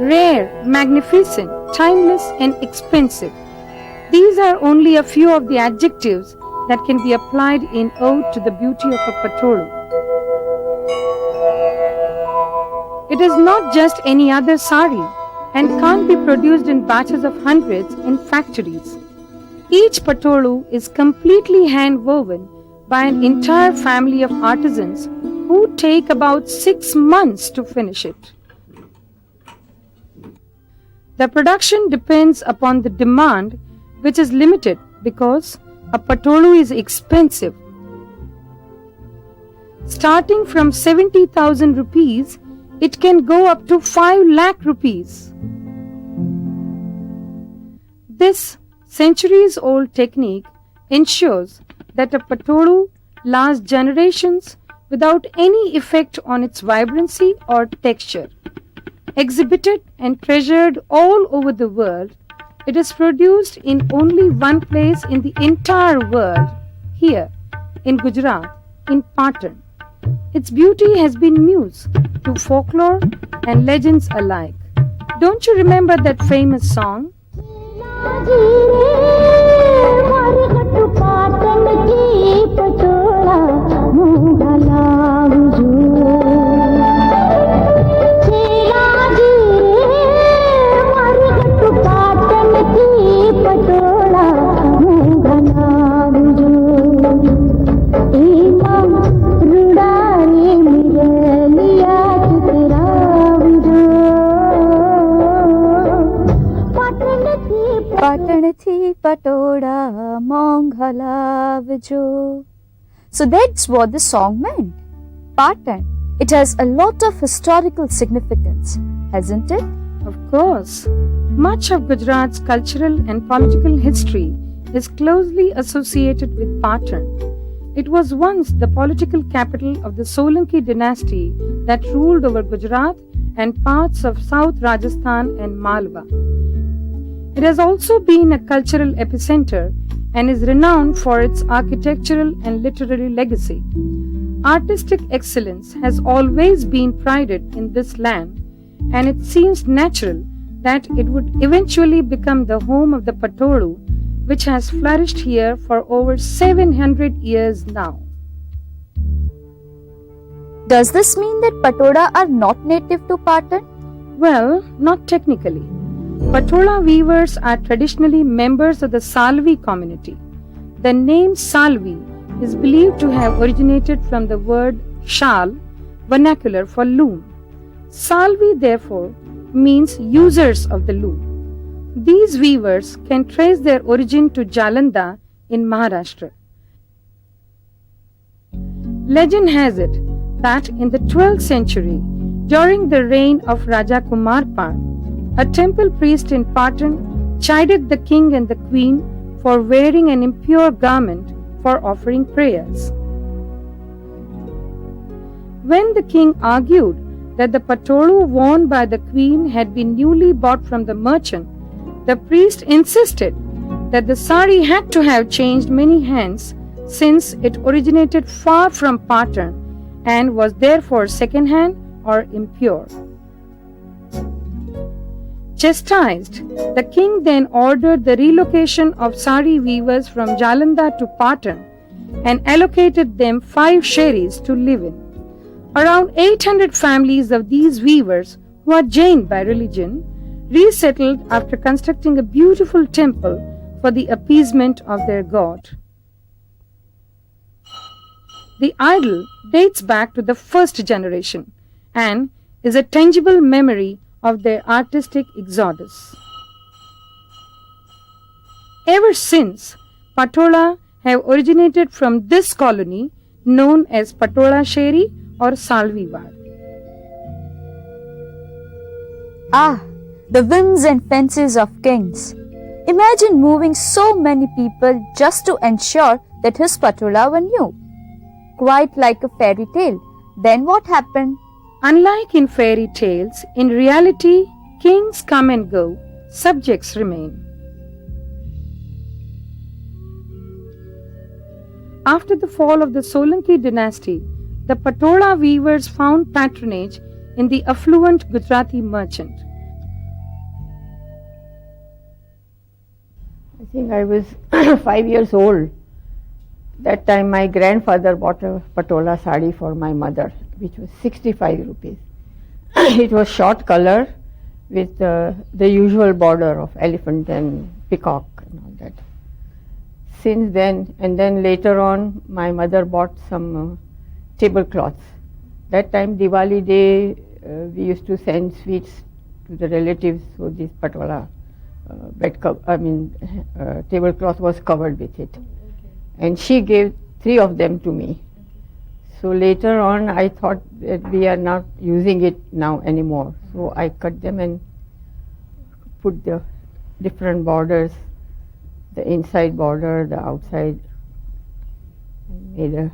Rare, magnificent, timeless, and expensive. These are only a few of the adjectives that can be applied in ode to the beauty of a Patola. It is not just any other sari and can't be produced in batches of hundreds in factories. Each Patola is completely hand woven by an entire family of artisans who take about 6 months to finish it. The production depends upon the demand, which is limited because a Patola is expensive. Starting from 70,000 rupees, it can go up to 5 lakh rupees. This centuries-old technique ensures that a Patola lasts generations without any effect on its vibrancy or texture. Exhibited and treasured all over the world, it is produced in only one place in the entire world, here in Gujarat, in Patan. Its beauty has been muse to folklore and legends alike. Don't you remember that famous song? Patola Monghala. So that's what the song meant. Patan. It has a lot of historical significance, hasn't it? Of course. Much of Gujarat's cultural and political history is closely associated with Patan. It was once the political capital of the Solanki dynasty that ruled over Gujarat and parts of South Rajasthan and Malwa. It has also been a cultural epicenter and is renowned for its architectural and literary legacy. Artistic excellence has always been prided in this land, and it seems natural that it would eventually become the home of the Patola, which has flourished here for over 700 years now. Does this mean that Patola are not native to Patan? Well, not technically. Patola weavers are traditionally members of the Salvi community. The name Salvi is believed to have originated from the word shal, vernacular for loom. Salvi, therefore, means users of the loom. These weavers can trace their origin to Jalandhar in Maharashtra. Legend has it that in the 12th century, during the reign of Raja Kumarpan, a temple priest in Patan chided the king and the queen for wearing an impure garment for offering prayers. When the king argued that the Patola worn by the queen had been newly bought from the merchant, the priest insisted that the sari had to have changed many hands since it originated far from Patan and was therefore second-hand or impure. Chastised, the king then ordered the relocation of sari weavers from Jalandhar to Patan and allocated them 5 sheris to live in. Around 800 families of these weavers, who are Jain by religion, resettled after constructing a beautiful temple for the appeasement of their god. The idol dates back to the first generation and is a tangible memory of their artistic exodus. Ever since, Patola have originated from this colony known as Patola Sheri or Salviwad. Ah, the whims and fancies of kings. Imagine moving so many people just to ensure that his Patola were new. Quite like a fairy tale. Then what happened? Unlike in fairy tales, in reality, kings come and go, subjects remain. After the fall of the Solanki dynasty, the Patola weavers found patronage in the affluent Gujarati merchant. think I was 5 years old. That time my grandfather bought a Patola sari for my mother, which was 65 rupees. It was short color with the usual border of elephant and peacock and all that. Since then, and then later on, my mother bought some tablecloths. That time, Diwali day, we used to send sweets to the relatives, so this Patola tablecloth was covered with it. And she gave 3 of them to me. So later on, I thought that we are not using it now anymore. So I cut them and put the different borders, the inside border, the outside, and made a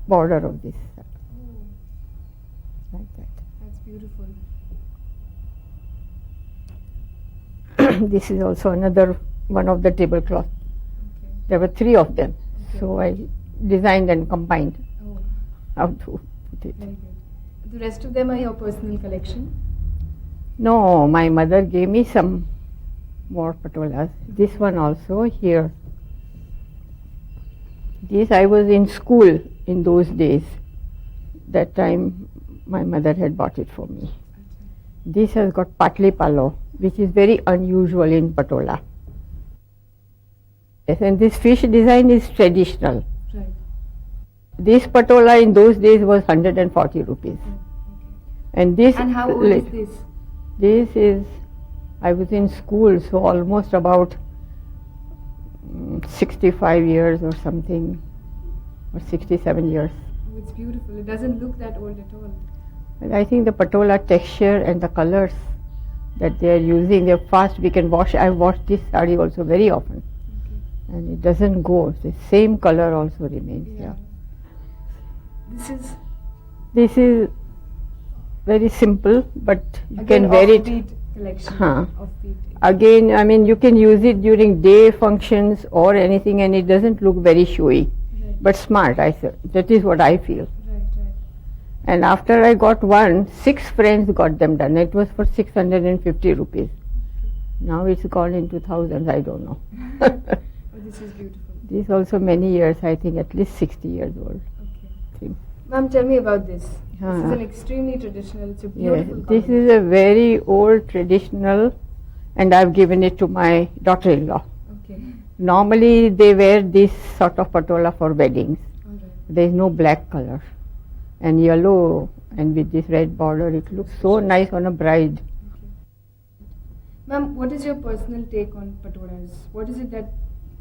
border of this. Like that. That's beautiful. This is also another one of the tablecloth. Okay. There were 3 of them. Okay. So I designed and combined Oh, how to put it. very good. The rest of them are your personal collection? No, my mother gave me some more patolas. This one also here. This I was in school in those days. That time my mother had bought it for me. This has got patli palo, which is very unusual in patola. Yes, and this fish design is traditional. Right. This patola in those days was 140 rupees. And this And how old is this? This is, I was in school, so almost about 65 years or something, or 67 years. Oh, it's beautiful. It doesn't look that old at all. And I think the patola texture and the colors that they are using, they're fast, we can wash. I've washed this sari also very often. Okay. And it doesn't go, the same color also remains. Yeah. This is very simple, but you Again, can wear it. offbeat collection. Huh. Offbeat. Again, I mean, you can use it during day functions or anything, and it doesn't look very showy, Right. but smart. I said that is what I feel. Right, right. And after I got one, 6 friends got them done. It was for 650 rupees. Now it's gone into thousands. I don't know. Oh, this is beautiful. This also many years. I think at least 60 years old. Okay. Thing. Ma'am, tell me about this. This is Huh. an extremely traditional, it's a Yes, beautiful this combination. is a very old traditional, and I've given it to my daughter-in-law. Okay. Normally they wear this sort of patola for weddings. All right. There is no black color, and yellow, and with this red border, it looks so nice on a bride. Okay. Ma'am, what is your personal take on patolas? What is it that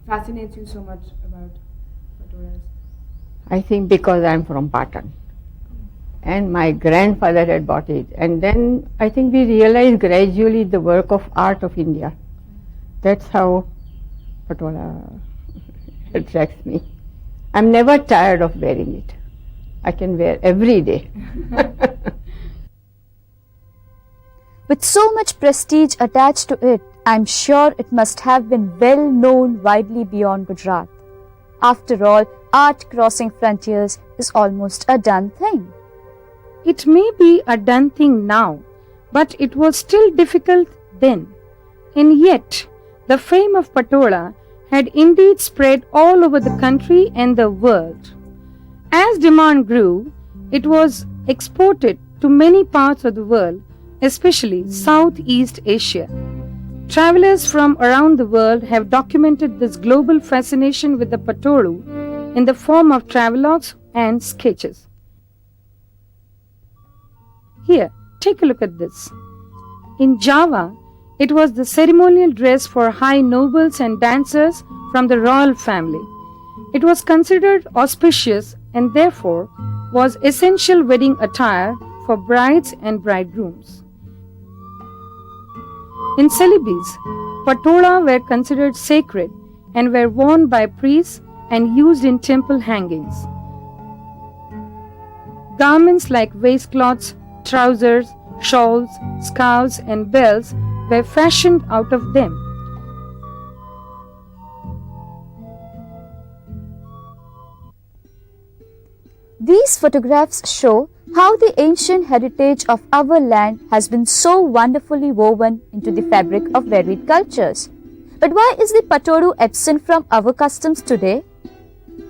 fascinates you so much about patolas? I think because I'm from Patan, and my grandfather had bought it, and then I think we realized gradually the work of art of India. That's how patola attracts me. I'm never tired of wearing it. I can wear every day. With so much prestige attached to it, I'm sure it must have been well known widely beyond Gujarat. After all, art crossing frontiers is almost a done thing. It may be a done thing now, but it was still difficult then. And yet, the fame of Patola had indeed spread all over the country and the world. As demand grew, it was exported to many parts of the world, especially Southeast Asia. Travelers from around the world have documented this global fascination with the Patolu in the form of travelogues and sketches. Here, take a look at this. In Java, it was the ceremonial dress for high nobles and dancers from the royal family. It was considered auspicious and therefore was essential wedding attire for brides and bridegrooms. In Celebes, patola were considered sacred and were worn by priests and used in temple hangings. Garments like waistcloths, trousers, shawls, scarves, and belts were fashioned out of them. These photographs show how the ancient heritage of our land has been so wonderfully woven into the fabric of varied cultures. But why is the patoru absent from our customs today?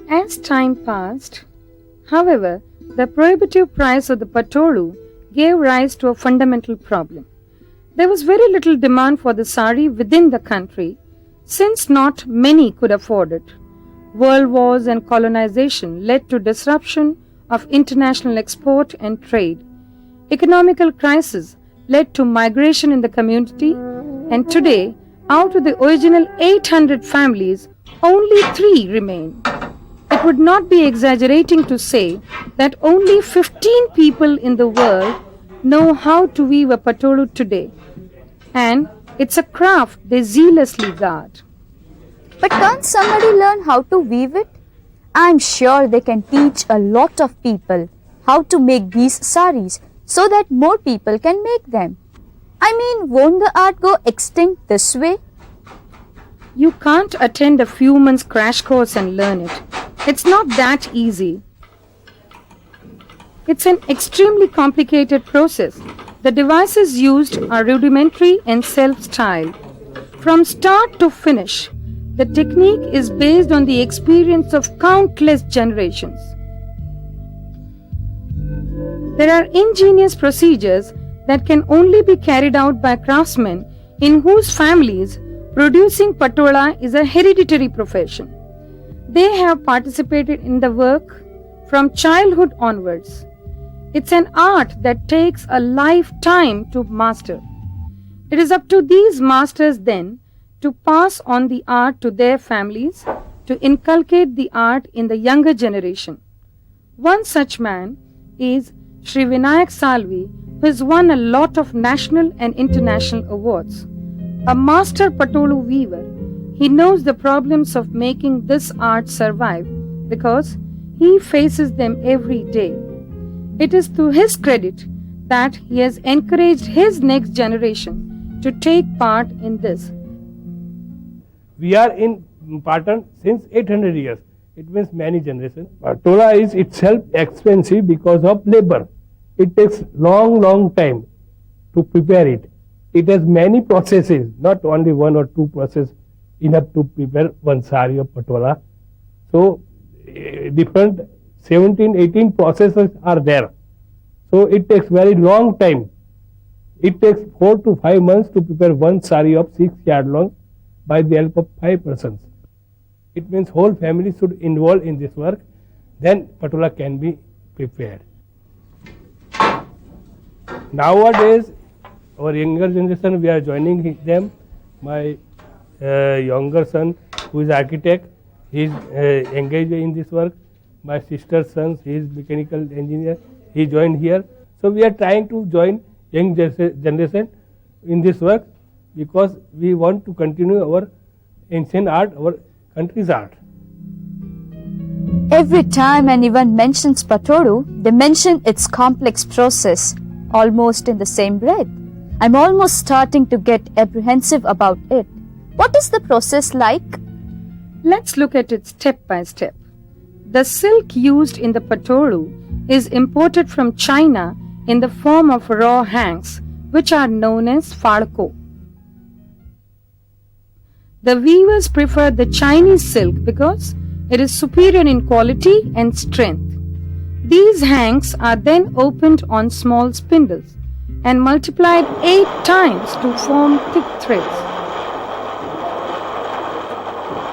As time passed, however, the prohibitive price of the patoru gave rise to a fundamental problem. There was very little demand for the sari within the country, since not many could afford it. World wars and colonization led to disruption of international export and trade. Economical crisis led to migration in the community, and today, out of the original 800 families, only 3 remain. It would not be exaggerating to say that only 15 people in the world know how to weave a patoru today, and it's a craft they zealously guard. But can't somebody learn how to weave it? I'm sure they can teach a lot of people how to make these saris so that more people can make them. I mean, won't the art go extinct this way? You can't attend a few months crash course and learn it. It's not that easy. It's an extremely complicated process. The devices used are rudimentary and self-styled. From start to finish, the technique is based on the experience of countless generations. There are ingenious procedures that can only be carried out by craftsmen in whose families producing patola is a hereditary profession. They have participated in the work from childhood onwards. It's an art that takes a lifetime to master. It is up to these masters then to pass on the art to their families, to inculcate the art in the younger generation. One such man is Sri Vinayak Salvi, who has won a lot of national and international awards. A master patolu weaver, he knows the problems of making this art survive because he faces them every day. It is to his credit that he has encouraged his next generation to take part in this. We are in Patan since 800 years. It means many generations. Patola is itself expensive because of labor. It takes long time to prepare it. It has many processes, not only 1 or 2 processes enough to prepare one sari of patola. So different 17, 18 processes are there. So it takes very long time. It takes 4 to 5 months to prepare one sari of 6 yard long by the help of 5 persons. It means whole family should involve in this work, then patola can be prepared. Nowadays, our younger generation, we are joining them. My younger son, who is architect, he is engaged in this work. My sister's son, he is mechanical engineer, he joined here. So we are trying to join young generation in this work because we want to continue our ancient art, our country's art. Every time anyone mentions patoru, they mention its complex process, almost in the same breath. I'm almost starting to get apprehensive about it. What is the process like? Let's look at it step by step. The silk used in the patoru is imported from China in the form of raw hanks, which are known as falco. The weavers prefer the Chinese silk because it is superior in quality and strength. These hanks are then opened on small spindles and multiplied 8 times to form thick threads.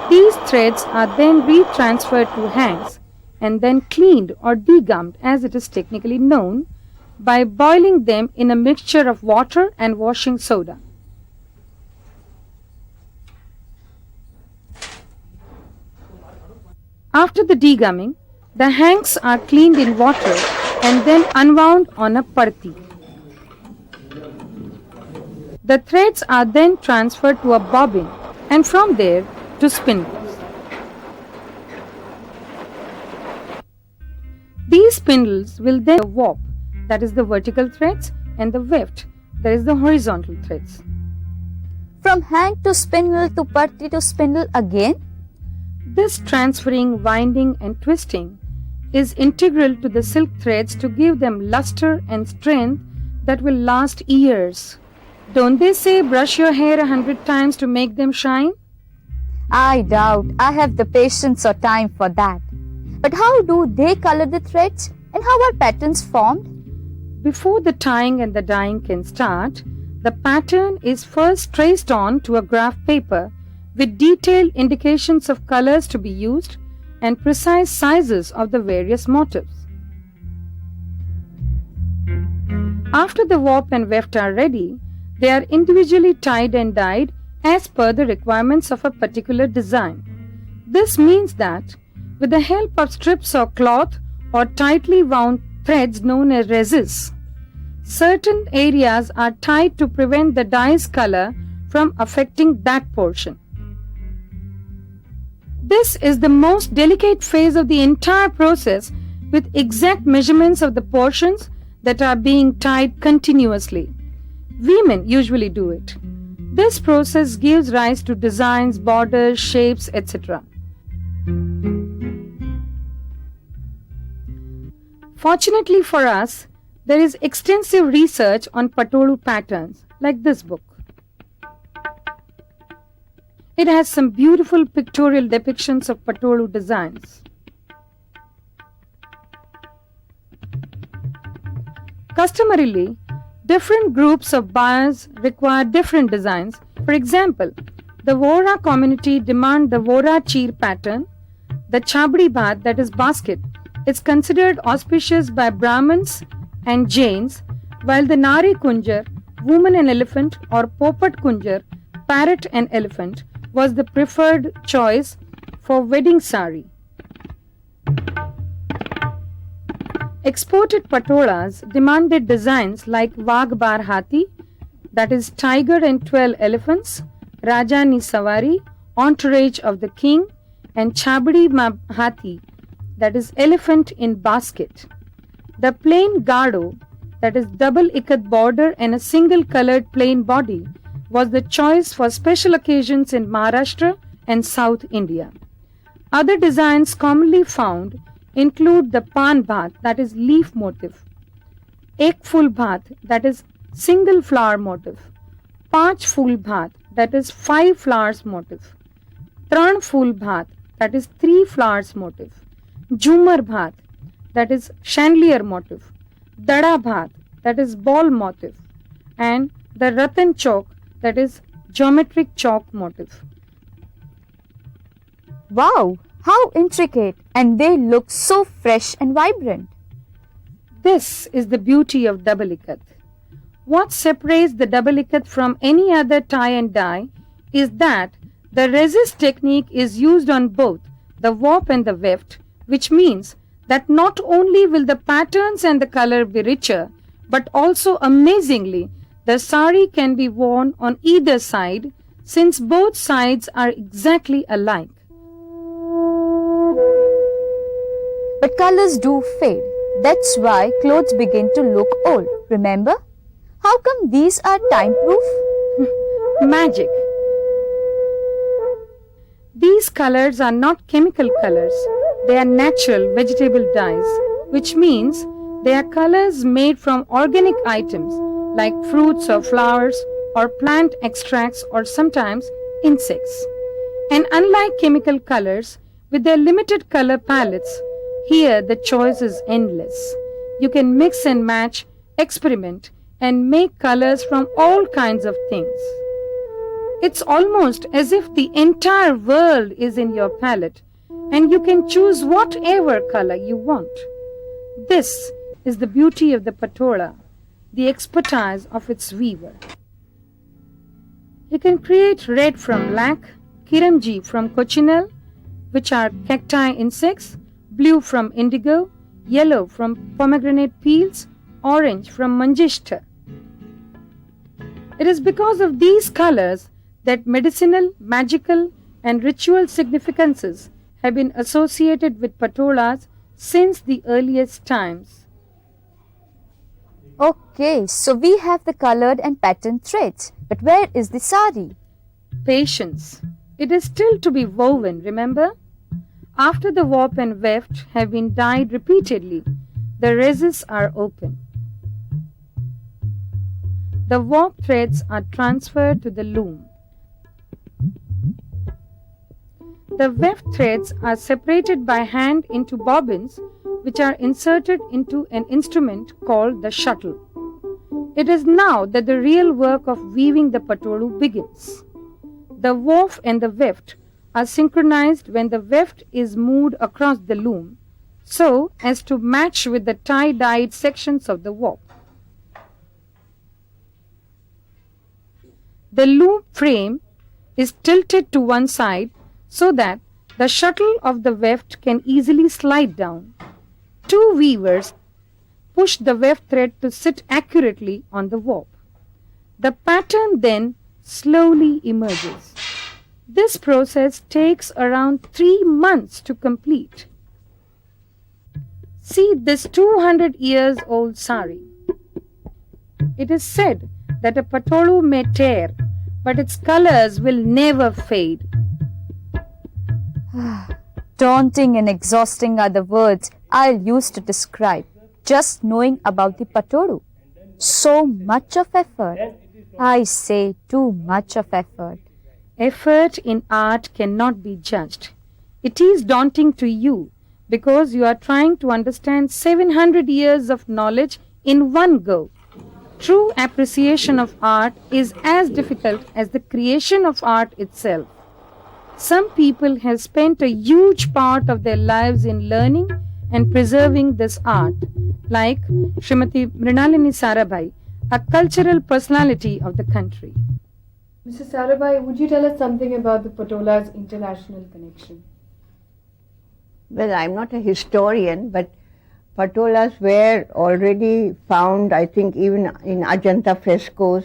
These threads are then retransferred to hanks and then cleaned or degummed, as it is technically known, by boiling them in a mixture of water and washing soda. After the degumming, the hanks are cleaned in water and then unwound on a parti. The threads are then transferred to a bobbin and from there to spindles. These spindles will then warp, that is the vertical threads, and the weft, that is the horizontal threads. From hank to spindle to parti to spindle again? This transferring, winding and twisting is integral to the silk threads to give them luster and strength that will last years. Don't they say brush your hair 100 times to make them shine? I doubt I have the patience or time for that. But how do they color the threads and how are patterns formed? Before the tying and the dyeing can start, the pattern is first traced on to a graph paper with detailed indications of colors to be used and precise sizes of the various motifs. After the warp and weft are ready, they are individually tied and dyed as per the requirements of a particular design. This means that with the help of strips of cloth or tightly wound threads known as resins, certain areas are tied to prevent the dye's color from affecting that portion. This is the most delicate phase of the entire process with exact measurements of the portions that are being tied continuously. Women usually do it. This process gives rise to designs, borders, shapes, etc. Fortunately for us, there is extensive research on Patola patterns, like this book. It has some beautiful pictorial depictions of Patola designs. Customarily, different groups of buyers require different designs. For example, the Vora community demand the Vora cheer pattern. The Chabdi bhat, that is basket, is considered auspicious by Brahmins and Jains, while the Nari Kunjar, woman and elephant, or Popat Kunjar, parrot and elephant, was the preferred choice for wedding sari. Exported patolas demanded designs like Vagh Bar Hathi, that is tiger and 12 elephants, Rajani Savari, entourage of the king, and Chabdi Hathi, that is elephant in basket. The plain gado, that is double ikat border and a single colored plain body, was the choice for special occasions in Maharashtra and South India. Other designs commonly found include the pan bhat, that is leaf motif, ek full bhat, that is single flower motif, panch full bhat, that is 5 flowers motif, tran full bhat, that is 3 flowers motif, jhumar bhat, that is chandelier motif, dada bhat, that is ball motif, and the ratan chok, that is geometric chalk motif. Wow, how intricate, and they look so fresh and vibrant. This is the beauty of double ikat. What separates the double ikat from any other tie and dye is that the resist technique is used on both the warp and the weft, which means that not only will the patterns and the color be richer, but also amazingly, the sari can be worn on either side since both sides are exactly alike. But colors do fade. That's why clothes begin to look old. Remember? How come these are time-proof? Magic. These colors are not chemical colors. They are natural vegetable dyes, which means they are colors made from organic items like fruits or flowers or plant extracts or sometimes insects. And unlike chemical colors, with their limited color palettes, here the choice is endless. You can mix and match, experiment, and make colors from all kinds of things. It's almost as if the entire world is in your palette and you can choose whatever color you want. This is the beauty of the patola, the expertise of its weaver. You can create red from lac, kiramji from cochineal, which are cacti insects, blue from indigo, yellow from pomegranate peels, orange from manjishta. It is because of these colors that medicinal, magical, and ritual significances have been associated with patolas since the earliest times. Okay, so we have the colored and patterned threads. But where is the sari? Patience. It is still to be woven, remember? After the warp and weft have been dyed repeatedly, the resins are open. The warp threads are transferred to the loom. The weft threads are separated by hand into bobbins, which are inserted into an instrument called the shuttle. It is now that the real work of weaving the patolu begins. The woof and the weft are synchronized when the weft is moved across the loom, so as to match with the tie-dyed sections of the woof. The loom frame is tilted to one side so that the shuttle of the weft can easily slide down. Two weavers push the weft thread to sit accurately on the woof. The pattern then slowly emerges. This process takes around 3 months to complete. See this 200 years old sari. It is said that a patolu may tear, but its colors will never fade. Daunting and exhausting are the words I'll use to describe just knowing about the patolu. So much of effort. I say too much of effort. Effort in art cannot be judged. It is daunting to you because you are trying to understand 700 years of knowledge in one go. True appreciation of art is as difficult as the creation of art itself. Some people have spent a huge part of their lives in learning and preserving this art, like Srimati Mrinalini Sarabhai, a cultural personality of the country. Mrs. Sarabhai, would you tell us something about the Patola's international connection? Well, I'm not a historian, but patolas were already found, I think, even in Ajanta frescoes,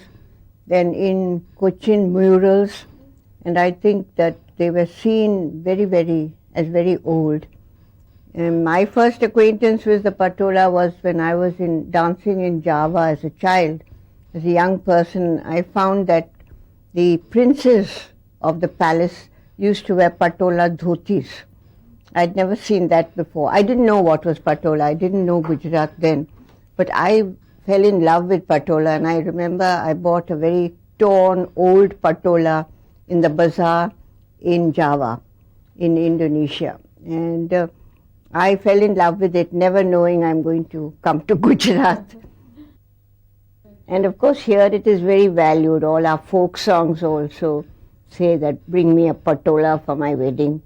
then in Cochin murals, and I think that they were seen as very old. And my first acquaintance with the patola was when I was dancing in Java as a child. As a young person, I found that the princes of the palace used to wear patola dhotis. I'd never seen that before. I didn't know what was patola. I didn't know Gujarat then. But I fell in love with patola, and I remember I bought a very torn old patola in the bazaar in Java, in Indonesia. And I fell in love with it, never knowing I'm going to come to Gujarat. And of course here it is very valued. All our folk songs also say that bring me a patola for my wedding.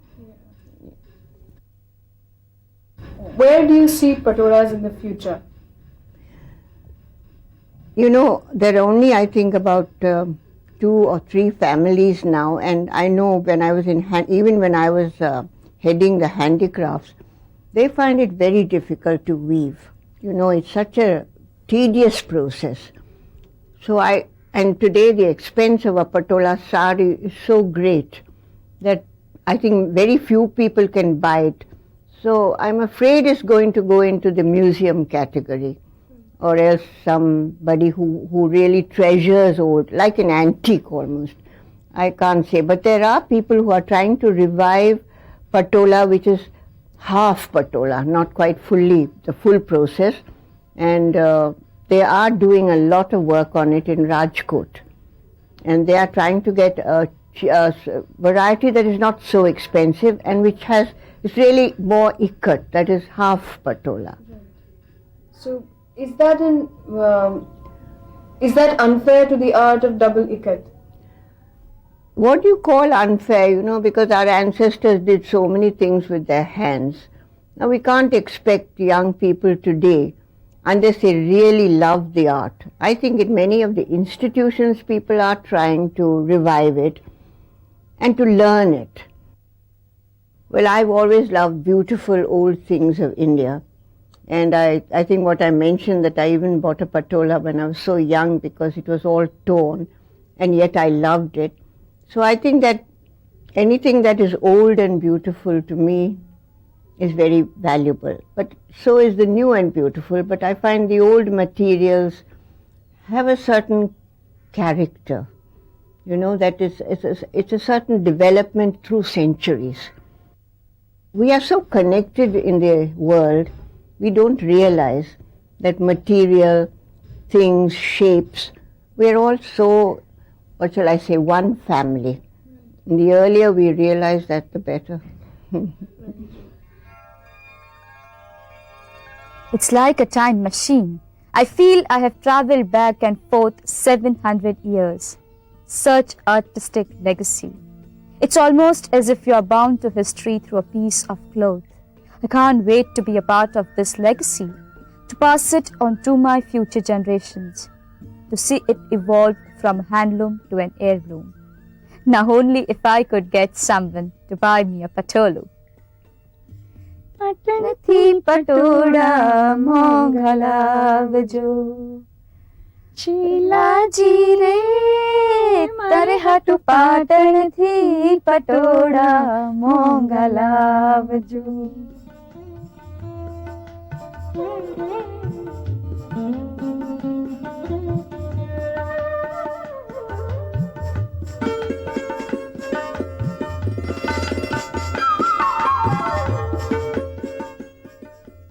Where do you see patolas in the future? You know, there are only, I think, about 2 or 3 families now, and I know when I was even when I was heading the handicrafts, they find it very difficult to weave. You know, it's such a tedious process. And today the expense of a patola sari is so great that I think very few people can buy it. So I'm afraid it's going to go into the museum category, or else somebody who really treasures old, like an antique almost. I can't say, but there are people who are trying to revive patola, which is half patola, not quite fully, the full process, and they are doing a lot of work on it in Rajkot, and they are trying to get a variety that is not so expensive and which is really more ikat, that is half patola. So is that unfair to the art of double ikat? What do you call unfair? You know, because our ancestors did so many things with their hands. Now we can't expect young people today, unless they really love the art. I think in many of the institutions people are trying to revive it and to learn it. Well, I've always loved beautiful old things of India. And I think what I mentioned, that I even bought a patola when I was so young because it was all torn, and yet I loved it. So I think that anything that is old and beautiful to me is very valuable. But so is the new and beautiful. But I find the old materials have a certain character. You know, that it's a certain development through centuries. We are so connected in the world, we don't realize that material, things, shapes, we're all so, what shall I say, one family. The earlier we realize that, the better. It's like a time machine. I feel I have traveled back and forth 700 years. Such artistic legacy. It's almost as if you are bound to history through a piece of cloth. I can't wait to be a part of this legacy, to pass it on to my future generations, to see it evolve from a handloom to an heirloom. Now only if I could get someone to buy me a patolu. Patan थी पटोड़ा मोंघा लावजो शीला जी रे तारे हाटू पाटन थी पटोड़ा मोंघा लावजो